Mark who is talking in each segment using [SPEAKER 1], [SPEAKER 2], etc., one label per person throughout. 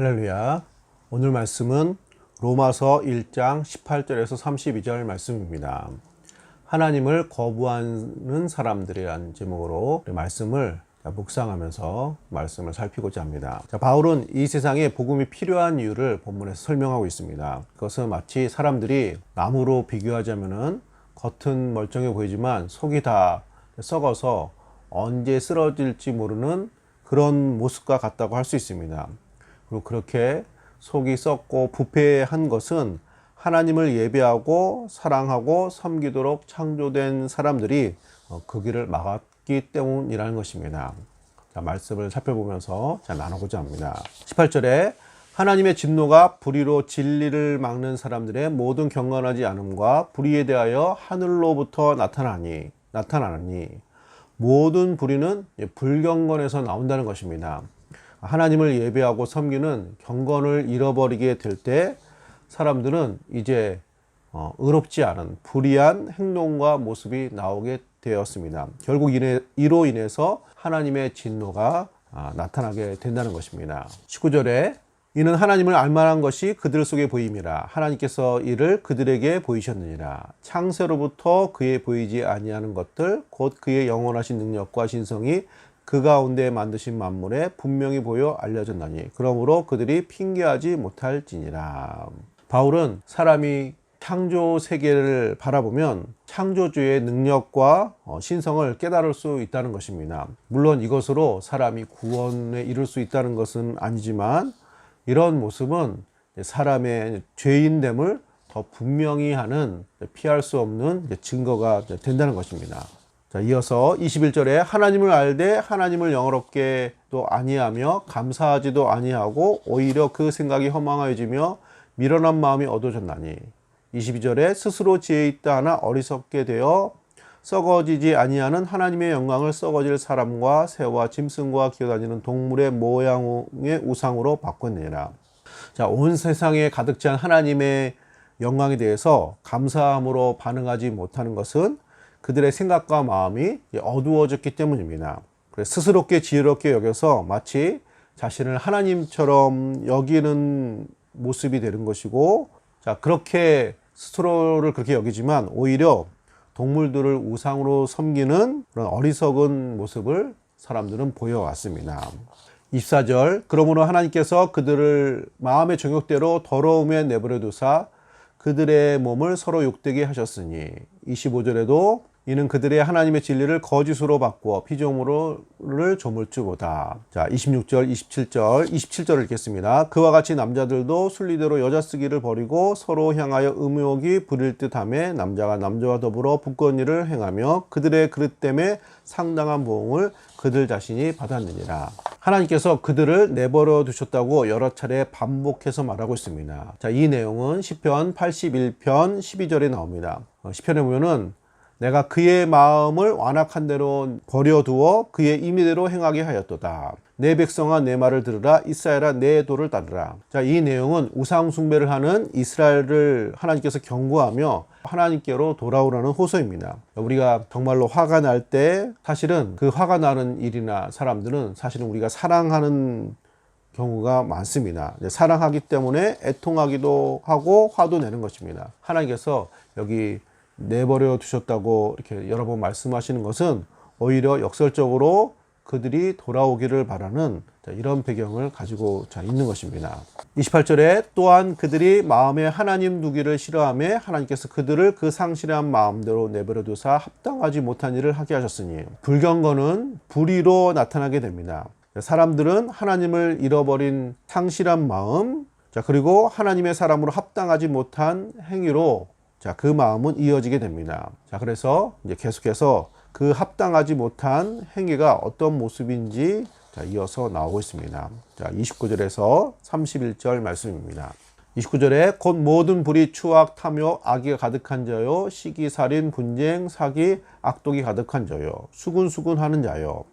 [SPEAKER 1] 할렐루야. 오늘 말씀은 로마서 1장 18절에서 32절 말씀입니다. 하나님을 거부하는 사람들이라는 제목으로 말씀을 묵상하면서 말씀을 살피고자 합니다. 바울은 이 세상에 복음이 필요한 이유를 본문에서 설명하고 있습니다. 그것은 마치 사람들이 나무로 비교하자면은 겉은 멀쩡해 보이지만 속이 다 썩어서 언제 쓰러질지 모르는 그런 모습과 같다고 할 수 있습니다. 그리고 그렇게 속이 썩고 부패한 것은 하나님을 예배하고 사랑하고 섬기도록 창조된 사람들이 그 길을 막았기 때문이라는 것입니다. 자, 말씀을 살펴보면서 나누고자 합니다. 18절에 하나님의 진노가 불의로 진리를 막는 사람들의 모든 경건하지 않음과 불의에 대하여 하늘로부터 나타나니 모든 불의는 불경건에서 나온다는 것입니다. 하나님을 예배하고 섬기는 경건을 잃어버리게 될 때 사람들은 이제 의롭지 않은 불의한 행동과 모습이 나오게 되었습니다. 결국 이로 인해서 하나님의 진노가 나타나게 된다는 것입니다. 19절에 이는 하나님을 알만한 것이 그들 속에 보임이라 하나님께서 이를 그들에게 보이셨느니라. 창세로부터 그에 보이지 아니하는 것들 곧 그의 영원하신 능력과 신성이 그 가운데 만드신 만물에 분명히 보여 알려졌나니 그러므로 그들이 핑계하지 못할지니라. 바울은 사람이 창조 세계를 바라보면 창조주의 능력과 신성을 깨달을 수 있다는 것입니다. 물론 이것으로 사람이 구원에 이룰 수 있다는 것은 아니지만 이런 모습은 사람의 죄인됨을 더 분명히 하는 피할 수 없는 증거가 된다는 것입니다. 자, 이어서 21절에 하나님을 알되 하나님을 영화롭게도 아니하며 감사하지도 아니하고 오히려 그 생각이 허망해지며 미련한 마음이 어두워졌나니 22절에 스스로 지혜 있다 하나 어리석게 되어 썩어지지 아니하는 하나님의 영광을 썩어질 사람과 새와 짐승과 기어다니는 동물의 모양의 우상으로 바꿨느니라. 자, 온 세상에 가득 찬 하나님의 영광에 대해서 감사함으로 반응하지 못하는 것은 그들의 생각과 마음이 어두워졌기 때문입니다. 그래서 스스롭게 지혜롭게 여겨서 마치 자신을 하나님처럼 여기는 모습이 되는 것이고, 자, 그렇게 스스로를 그렇게 여기지만 오히려 동물들을 우상으로 섬기는 그런 어리석은 모습을 사람들은 보여왔습니다. 24절 그러므로 하나님께서 그들을 마음의 정욕대로 더러움에 내버려 두사 그들의 몸을 서로 욕되게 하셨으니 25절에도 이는 그들의 하나님의 진리를 거짓으로 바꾸어 피조물을 조물주보다. 자, 26절, 27절을 읽겠습니다. 그와 같이 남자들도 순리대로 여자 쓰기를 버리고 서로 향하여 음욕이 부릴 듯하며 남자가 남자와 더불어 부끄러운 일을 행하며 그들의 그릇 때문에 상당한 보응을 그들 자신이 받았느니라. 하나님께서 그들을 내버려 두셨다고 여러 차례 반복해서 말하고 있습니다. 자, 이 내용은 시편 81편 12절에 나옵니다. 시편에 보면은 내가 그의 마음을 완악한 대로 버려두어 그의 임의대로 행하게 하였도다. 내 백성아 내 말을 들으라. 이스라엘아 내 도를 따르라. 자, 이 내용은 우상 숭배를 하는 이스라엘을 하나님께서 경고하며 하나님께로 돌아오라는 호소입니다. 우리가 정말로 화가 날 때 사실은 그 화가 나는 일이나 사람들은 사실은 우리가 사랑하는 경우가 많습니다. 사랑하기 때문에 애통하기도 하고 화도 내는 것입니다. 하나님께서 여기 내버려 두셨다고 이렇게 여러 번 말씀하시는 것은 오히려 역설적으로 그들이 돌아오기를 바라는 이런 배경을 가지고 있는 것입니다. 28절에 또한 그들이 마음에 하나님 두기를 싫어하며 하나님께서 그들을 그 상실한 마음대로 내버려 두사 합당하지 못한 일을 하게 하셨으니 불경건은 불의로 나타나게 됩니다. 사람들은 하나님을 잃어버린 상실한 마음, 그리고 하나님의 사람으로 합당하지 못한 행위로 그 마음은 이어지게 됩니다. 자, 그래서 이제 계속해서 그 합당하지 못한 행위가 어떤 모습인지 이어서 나오고 있습니다. 자, 29절에서 31절 말씀입니다. 29절에 곧 모든 불의, 추악, 탐욕, 악이 가득한 자요, 시기, 살인, 분쟁, 사기, 악독이 가득한 자요, 수군수군하는 자요.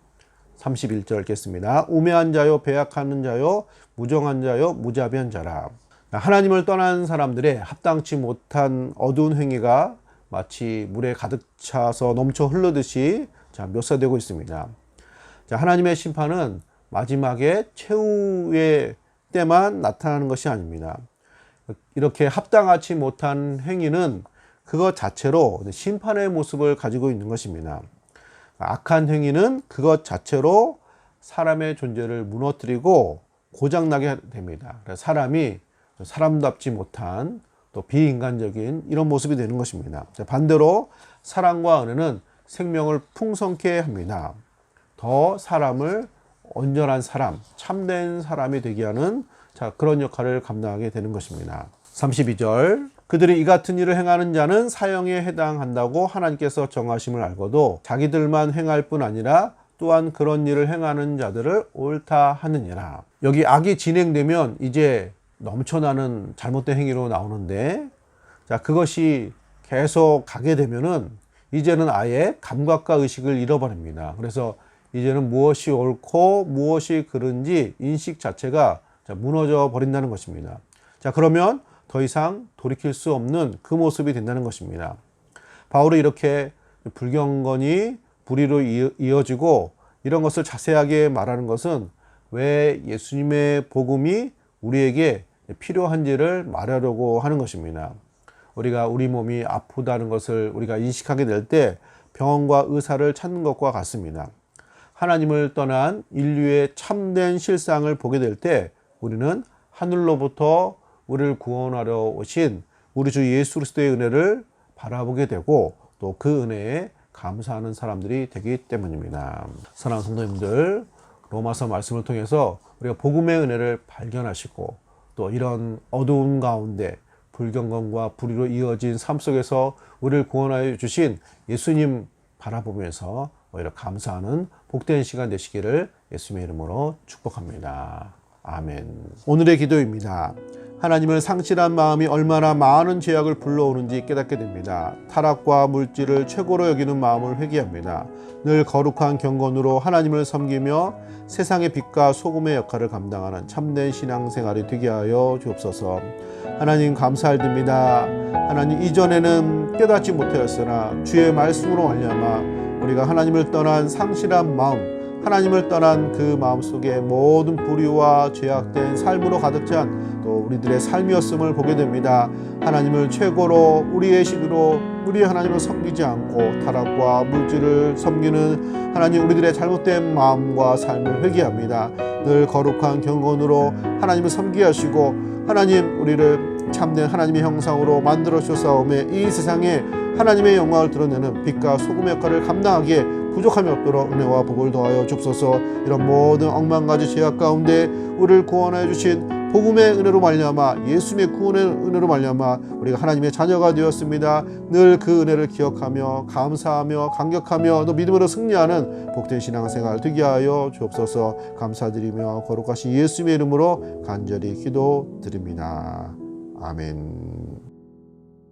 [SPEAKER 1] 31절 읽겠습니다. 우매한 자요, 배약하는 자요, 무정한 자요, 무자비한 자라. 하나님을 떠난 사람들의 합당치 못한 어두운 행위가 마치 물에 가득 차서 넘쳐 흐르듯이 묘사되고 있습니다. 하나님의 심판은 마지막에 최후의 때만 나타나는 것이 아닙니다. 이렇게 합당하지 못한 행위는 그것 자체로 심판의 모습을 가지고 있는 것입니다. 악한 행위는 그것 자체로 사람의 존재를 무너뜨리고 고장나게 됩니다. 사람이 사람답지 못한 또 비인간적인 이런 모습이 되는 것입니다. 반대로 사랑과 은혜는 생명을 풍성케 합니다. 더 사람을 온전한 사람, 참된 사람이 되게 하는 그런 역할을 감당하게 되는 것입니다. 32절, 그들이 이 같은 일을 행하는 자는 사형에 해당한다고 하나님께서 정하심을 알고도 자기들만 행할 뿐 아니라 또한 그런 일을 행하는 자들을 옳다 하느니라. 여기 악이 진행되면 이제 넘쳐나는 잘못된 행위로 나오는데, 그것이 계속 가게 되면은 이제는 아예 감각과 의식을 잃어버립니다. 그래서 이제는 무엇이 옳고 무엇이 그른지 인식 자체가 무너져 버린다는 것입니다. 그러면 더 이상 돌이킬 수 없는 그 모습이 된다는 것입니다. 바울이 이렇게 불경건이 불의로 이어지고 이런 것을 자세하게 말하는 것은 왜 예수님의 복음이 우리에게 필요한지를 말하려고 하는 것입니다. 우리가 우리 몸이 아프다는 것을 우리가 인식하게 될 때 병원과 의사를 찾는 것과 같습니다. 하나님을 떠난 인류의 참된 실상을 보게 될 때 우리는 하늘로부터 우리를 구원하려 오신 우리 주 예수 그리스도의 은혜를 바라보게 되고 또 그 은혜에 감사하는 사람들이 되기 때문입니다. 사랑하는 성도님들, 로마서 말씀을 통해서 우리가 복음의 은혜를 발견하시고 또 이런 어두운 가운데 불경건과 불의로 이어진 삶 속에서 우리를 구원하여 주신 예수님 바라보면서 오히려 감사하는 복된 시간 되시기를 예수님의 이름으로 축복합니다. 아멘. 오늘의 기도입니다. 하나님을 상실한 마음이 얼마나 많은 죄악을 불러오는지 깨닫게 됩니다. 타락과 물질을 최고로 여기는 마음을 회개합니다. 늘 거룩한 경건으로 하나님을 섬기며 세상의 빛과 소금의 역할을 감당하는 참된 신앙생활이 되게 하여 주옵소서. 하나님 감사드립니다. 하나님, 이전에는 깨닫지 못하였으나 주의 말씀으로 말미암아 우리가 하나님을 떠난 상실한 마음, 하나님을 떠난 그 마음속에 모든 불의와 죄악된 삶으로 가득 찬 또 우리들의 삶이었음을 보게 됩니다. 하나님을 최고로 우리의 신으로 우리 하나님을 섬기지 않고 타락과 물질을 섬기는 하나님, 우리들의 잘못된 마음과 삶을 회개합니다. 늘 거룩한 경건으로 하나님을 섬기게 하시고 하나님, 우리를 참된 하나님의 형상으로 만들어 주사오매 이 세상에 하나님의 영광을 드러내는 빛과 소금의 역할을 감당하기에 부족함이 없도록 은혜와 복을 더하여 주옵소서. 이런 모든 억만가지 죄악 가운데 우리를 구원하여 주신 복음의 은혜로 말미암아 예수님의 구원의 은혜로 말미암아 우리가 하나님의 자녀가 되었습니다. 늘 그 은혜를 기억하며 감사하며 감격하며 또 믿음으로 승리하는 복된 신앙생활 되게 하여 주옵소서. 감사드리며 거룩하신 예수님의 이름으로 간절히 기도드립니다. 아멘.